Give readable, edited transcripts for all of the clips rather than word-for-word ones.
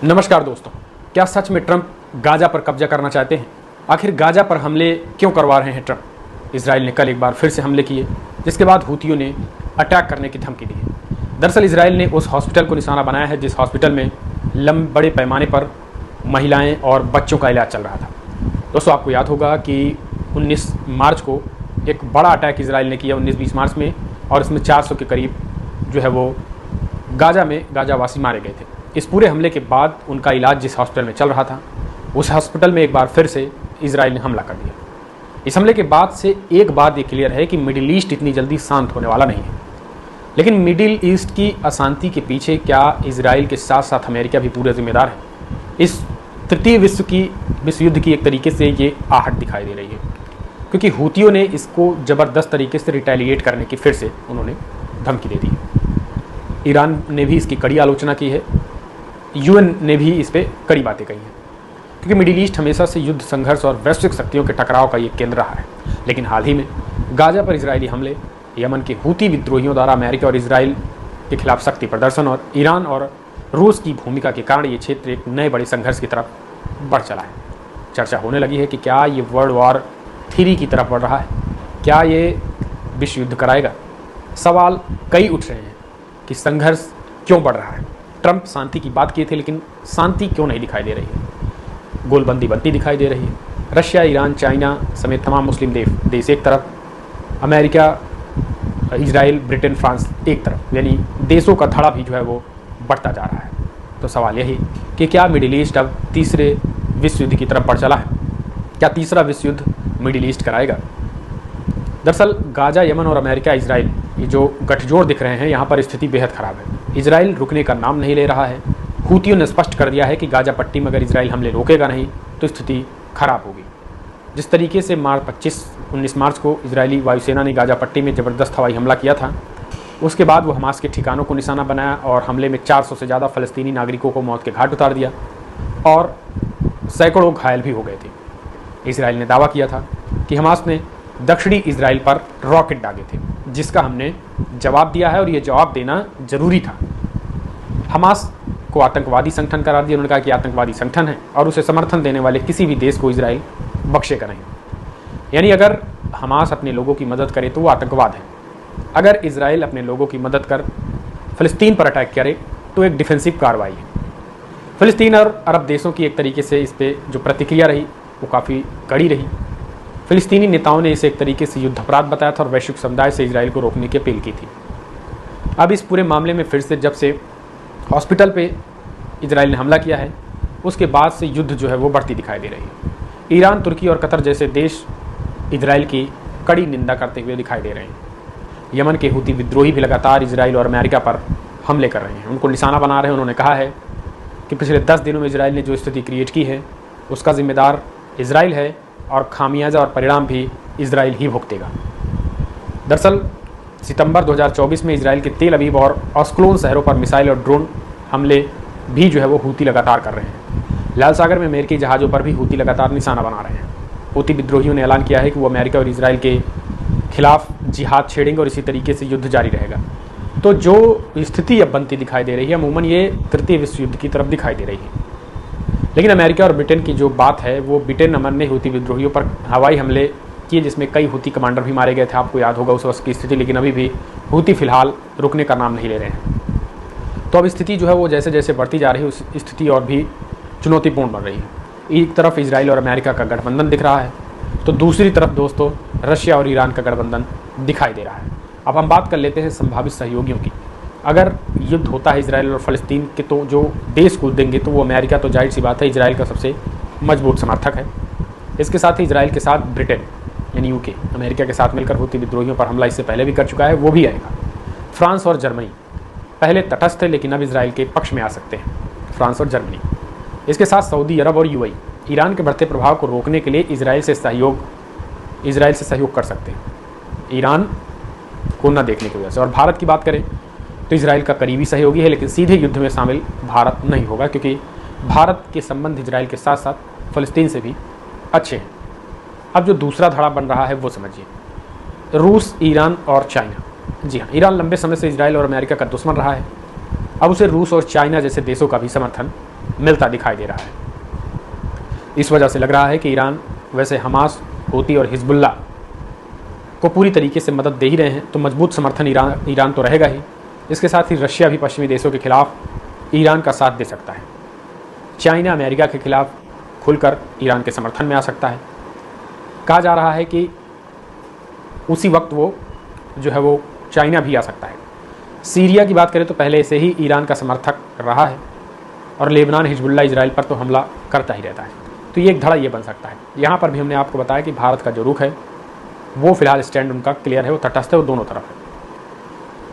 नमस्कार दोस्तों, क्या सच में ट्रंप गाजा पर कब्जा करना चाहते हैं? आखिर गाजा पर हमले क्यों करवा रहे हैं ट्रंप? इसराइल ने कल एक बार फिर से हमले किए, जिसके बाद हूथियों ने अटैक करने की धमकी दी है। दरअसल इसराइल ने उस हॉस्पिटल को निशाना बनाया है जिस हॉस्पिटल में बड़े पैमाने पर महिलाएं और बच्चों का इलाज चल रहा था। दोस्तों, आपको याद होगा कि 19 मार्च को एक बड़ा अटैक इसराइल ने किया, 19-20 मार्च में, और इसमें 400 के करीब जो है वो गाजावासी मारे गए थे। इस पूरे हमले के बाद उनका इलाज जिस हॉस्पिटल में चल रहा था, उस हॉस्पिटल में एक बार फिर से इसराइल ने हमला कर दिया। इस हमले के बाद से एक बात ये क्लियर है कि मिडिल ईस्ट इतनी जल्दी शांत होने वाला नहीं है। लेकिन मिडिल ईस्ट की अशांति के पीछे क्या इसराइल के साथ साथ अमेरिका भी पूरे जिम्मेदार है? इस तृतीय विश्व युद्ध की एक तरीके से ये आहट दिखाई दे रही है, क्योंकि हूथियों ने इसको ज़बरदस्त तरीके से रिटेलिएट करने की फिर से उन्होंने धमकी दे दी है। ईरान ने भी इसकी कड़ी आलोचना की है, यूएन ने भी इस पर कड़ी बातें कही हैं, क्योंकि मिडिल ईस्ट हमेशा से युद्ध, संघर्ष और वैश्विक शक्तियों के टकराव का ये केंद्र रहा है। लेकिन हाल ही में गाजा पर इजरायली हमले, यमन के हूती विद्रोहियों द्वारा अमेरिका और इसराइल के खिलाफ शक्ति प्रदर्शन और ईरान और रूस की भूमिका के कारण ये क्षेत्र एक नए बड़े संघर्ष की तरफ बढ़ चला है। चर्चा होने लगी है कि क्या ये वर्ल्ड वॉर 3 की तरफ बढ़ रहा है? क्या ये विश्व युद्ध कराएगा? सवाल कई उठ रहे हैं कि संघर्ष क्यों बढ़ रहा है। ट्रंप शांति की बात किए थे, लेकिन शांति क्यों नहीं दिखाई दे रही है? गोलबंदी बनती दिखाई दे रही है। रशिया, ईरान, चाइना समेत तमाम मुस्लिम देश एक तरफ, अमेरिका, इजराइल, ब्रिटेन, फ्रांस एक तरफ, यानी देशों का धड़ा भी जो है वो बढ़ता जा रहा है। तो सवाल यही कि क्या मिडिल ईस्ट अब तीसरे विश्व युद्ध की तरफ बढ़ चला है? क्या तीसरा विश्व युद्ध मिडिल ईस्ट कराएगा? दरअसल गाजा, यमन और अमेरिका, इजराइल, ये जो गठजोड़ दिख रहे हैं, यहाँ पर स्थिति बेहद खराब है। इजराइल रुकने का नाम नहीं ले रहा है। हूथियों ने स्पष्ट कर दिया है कि गाजा पट्टी में अगर इजराइल हमले रोकेगा नहीं तो स्थिति खराब होगी। जिस तरीके से 19 मार्च को इजरायली वायुसेना ने गाजा पट्टी में ज़बरदस्त हवाई हमला किया था, उसके बाद वो हमास के ठिकानों को निशाना बनाया और हमले में 400 से ज़्यादा फ़लस्तीनी नागरिकों को मौत के घाट उतार दिया और सैकड़ों घायल भी हो गए थे। इजराइल ने दावा किया था कि हमास ने दक्षिणी इजराइल पर रॉकेट दागे थे, जिसका हमने जवाब दिया है और ये जवाब देना ज़रूरी था। हमास को आतंकवादी संगठन करार दिया। उन्होंने कहा कि आतंकवादी संगठन है और उसे समर्थन देने वाले किसी भी देश को इजराइल बख्शेगा नहीं। यानी अगर हमास अपने लोगों की मदद करे तो वो आतंकवाद है। अगर इजराइल अपने लोगों की मदद कर फ़लस्तीन पर अटैक करे तो एक डिफेंसिव कार्रवाई है। फ़लस्तीन और अरब देशों की एक तरीके से इस पर जो प्रतिक्रिया रही वो काफ़ी कड़ी रही। फ़िलिस्तीनी नेताओं ने इसे एक तरीके से युद्ध अपराध बताया था और वैश्विक समुदाय से इजराइल को रोकने की अपील की थी। अब इस पूरे मामले में फिर से जब से हॉस्पिटल पे इजराइल ने हमला किया है, उसके बाद से युद्ध जो है वो बढ़ती दिखाई दे रही है। ईरान, तुर्की और कतर जैसे देश इजराइल की कड़ी निंदा करते हुए दिखाई दे रहे हैं। यमन के हूती विद्रोही भी लगातार इजराइल और अमेरिका पर हमले कर रहे हैं, उनको निशाना बना रहे हैं। उन्होंने कहा है कि पिछले 10 दिनों में इजराइल ने जो स्थिति क्रिएट की है उसका जिम्मेदार इजराइल है और खामियाजा और परिणाम भी इजराइल ही भुगतेगा। दरअसल सितंबर 2024 में इजराइल के तेल अवीव और ऑस्क्लोन शहरों पर मिसाइल और ड्रोन हमले भी जो है वो हूती लगातार कर रहे हैं। लाल सागर में अमेरिकी जहाज़ों पर भी हूती लगातार निशाना बना रहे हैं। हूती विद्रोहियों ने ऐलान किया है कि वो अमेरिका और इजराइल के खिलाफ जिहाद छेड़ेंगे और इसी तरीके से युद्ध जारी रहेगा। तो जो स्थिति अब बनती दिखाई दे रही है, अमूमन ये तृतीय विश्व युद्ध की तरफ दिखाई दे रही है। लेकिन अमेरिका और ब्रिटेन की जो बात है, वो ब्रिटेन अमन ने हूती विद्रोहियों पर हवाई हमले किए, जिसमें कई हूती कमांडर भी मारे गए थे। आपको याद होगा उस वक्त की स्थिति। लेकिन अभी भी हूती फिलहाल रुकने का नाम नहीं ले रहे हैं। तो अब स्थिति जो है वो जैसे जैसे बढ़ती जा रही है, उस स्थिति और भी चुनौतीपूर्ण बन रही है। एक तरफ इजराइल और अमेरिका का गठबंधन दिख रहा है, तो दूसरी तरफ दोस्तों रशिया और ईरान का गठबंधन दिखाई दे रहा है। अब हम बात कर लेते हैं संभावित सहयोगियों की। अगर युद्ध होता है इजराइल और फ़लस्तीन के, तो जो देश कूद देंगे तो वो अमेरिका, तो जाहिर सी बात है इजराइल का सबसे मजबूत समर्थक है। इसके साथ ही इजराइल के साथ ब्रिटेन यानी यूके अमेरिका के साथ मिलकर हूती विद्रोहियों पर हमला इससे पहले भी कर चुका है, वो भी आएगा। फ्रांस और जर्मनी पहले तटस्थ थे, लेकिन अब इजराइल के पक्ष में आ सकते हैं, फ्रांस और जर्मनी। इसके साथ सऊदी अरब और यूएई ईरान के बढ़ते प्रभाव को रोकने के लिए इजराइल से सहयोग कर सकते हैं, ईरान को न देखने की वजह से। और भारत की बात करें तो इजराइल का करीबी सहयोगी है, लेकिन सीधे युद्ध में शामिल भारत नहीं होगा, क्योंकि भारत के संबंध इजराइल के साथ साथ फ़लस्तीन से भी अच्छे हैं। अब जो दूसरा धड़ा बन रहा है वो समझिए, रूस, ईरान और चाइना। जी हाँ, ईरान लंबे समय से इजराइल और अमेरिका का दुश्मन रहा है। अब उसे रूस और चाइना जैसे देशों का भी समर्थन मिलता दिखाई दे रहा है। इस वजह से लग रहा है कि ईरान वैसे हमास, हूती और हिजबुल्ला को पूरी तरीके से मदद दे ही रहे हैं, तो मजबूत समर्थन ईरान तो रहेगा ही। इसके साथ ही रशिया भी पश्चिमी देशों के खिलाफ ईरान का साथ दे सकता है। चाइना अमेरिका के खिलाफ खुलकर ईरान के समर्थन में आ सकता है। कहा जा रहा है कि उसी वक्त वो जो है वो चाइना भी आ सकता है। सीरिया की बात करें तो पहले से ही ईरान का समर्थक रहा है, और लेबनान, हिजबुल्ला, इजराइल पर तो हमला करता ही रहता है। तो ये एक धड़ा ये बन सकता है। यहाँ पर भी हमने आपको बताया कि भारत का जो रुख है वो फिलहाल स्टैंड उनका क्लियर है, वो तटस्थ है, वो दोनों तरफ है।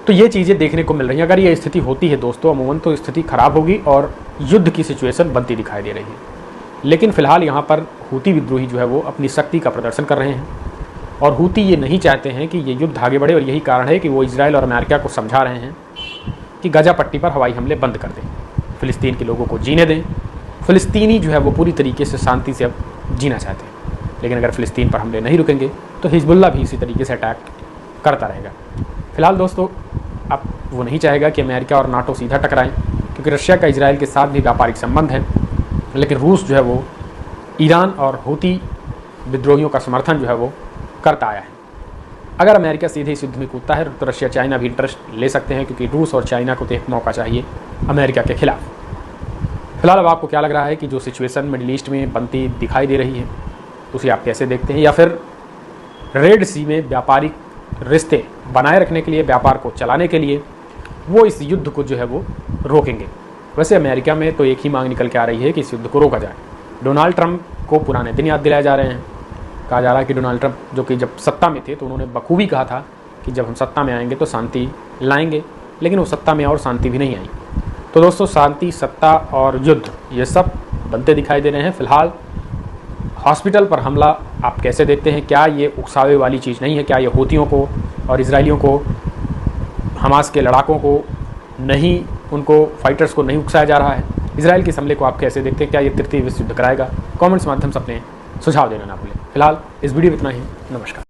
तो ये चीज़ें देखने को मिल रही हैं। अगर ये स्थिति होती है दोस्तों अमूमन, तो स्थिति खराब होगी और युद्ध की सिचुएशन बनती दिखाई दे रही है। लेकिन फिलहाल यहाँ पर हूती विद्रोही जो है वो अपनी शक्ति का प्रदर्शन कर रहे हैं, और हूती ये नहीं चाहते हैं कि ये युद्ध आगे बढ़े, और यही कारण है कि वो इजराइल और अमेरिका को समझा रहे हैं कि गजा पट्टी पर हवाई हमले बंद कर दें, फ़िलिस्तीन के लोगों को जीने दें। फ़िलिस्तीनी जो है वो पूरी तरीके से शांति से अब जीना चाहते हैं, लेकिन अगर फ़िलिस्तीन पर हमले नहीं रुकेंगे तो हिजबुल्ला भी इसी तरीके से अटैक करता रहेगा। फिलहाल दोस्तों अब वो नहीं चाहेगा कि अमेरिका और नाटो सीधा टकराएं, क्योंकि रशिया का इजराइल के साथ भी व्यापारिक संबंध है, लेकिन रूस जो है वो ईरान और हूती विद्रोहियों का समर्थन जो है वो करता आया है। अगर अमेरिका सीधे इस युद्ध में कूदता है तो रशिया, चाइना भी इंटरेस्ट ले सकते हैं, क्योंकि रूस और चाइना को तो एक मौका चाहिए अमेरिका के खिलाफ। फिलहाल अब आपको क्या लग रहा है कि जो सिचुएशन मिडिल ईस्ट में बनती दिखाई दे रही है उसे आप कैसे देखते हैं, या फिर रेड सी में व्यापारिक रिश्ते बनाए रखने के लिए, व्यापार को चलाने के लिए वो इस युद्ध को जो है वो रोकेंगे? वैसे अमेरिका में तो एक ही मांग निकल के आ रही है कि इस युद्ध को रोका जाए। डोनाल्ड ट्रंप को पुराने दिन याद दिलाए जा रहे हैं। कहा जा रहा है कि डोनाल्ड ट्रंप जो कि जब सत्ता में थे तो उन्होंने बखूबी कहा था कि जब हम सत्ता में आएंगे तो शांति लाएंगे, लेकिन वो सत्ता में और शांति भी नहीं आई। तो दोस्तों शांति, सत्ता और युद्ध ये सब बनते दिखाई दे रहे हैं। फिलहाल हॉस्पिटल पर हमला आप कैसे देखते हैं? क्या ये उकसावे वाली चीज़ नहीं है? क्या ये हूतियों को और इजरायलियों को, हमास के लड़ाकों को नहीं, उनको फाइटर्स को नहीं उकसाया जा रहा है? इजराइल के हमले को आप कैसे देखते हैं? क्या ये तृतीय विश्व युद्ध कराएगा? कमेंट्स माध्यम से अपने सुझाव देना ना भूलें। फिलहाल इस वीडियो में इतना ही। नमस्कार।